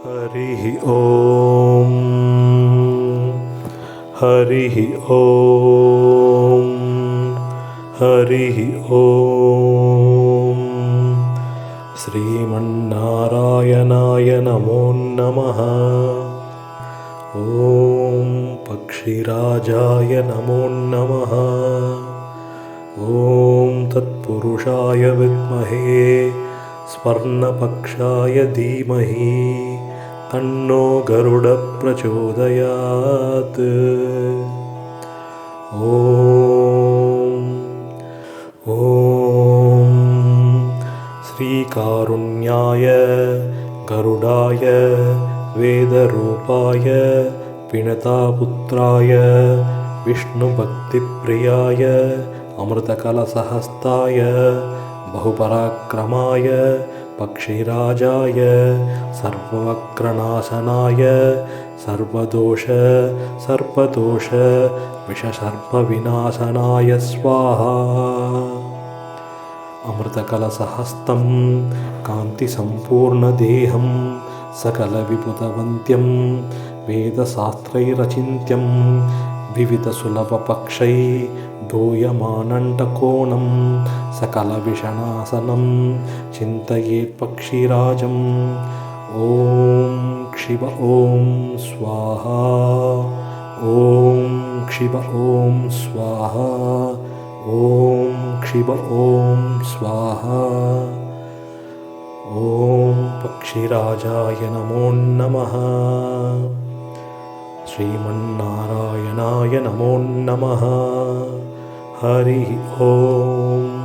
हरिः ॐ हरिः ॐ हरिः ॐ श्रीमन्नारायणाय नमो नमः। ॐ पक्षिराजाय नमो नमः। ॐ तत्पुरुषाय विद्महे स्वर्णपक्षाय धीमहि तन्नो गरुडः प्रचोदयात्। ॐ श्रीकारुण्याय गरुडाय वेदरूपाय विनतापुत्राय विष्णुभक्तिप्रियाय अमृतकलशहस्ताय बहुपराक्रमाय पक्षिराजाय सर्ववक्रनाशनाय सर्वदोष विषसर्पविनाशनाय स्वाहा। अमृतकलशहस्तं कान्तिसम्पूर्णदेहं सकलविभुतवन्त्यं वेदशास्त्रैरचिन्त्यं विविधसुलभपक्षैर्दूयमानण्डकोणं सकलविषनाशनं चिन्तयेत् पक्षिराजम्। ॐ शिव ॐ स्वाहा। ॐ शिव ॐ स्वाहा। ॐ शिव ॐ स्वाहा। ॐ पक्षिराजाय नमो नमः। श्रीमन्नारायणाय नमो नमः। हरिः ॐ।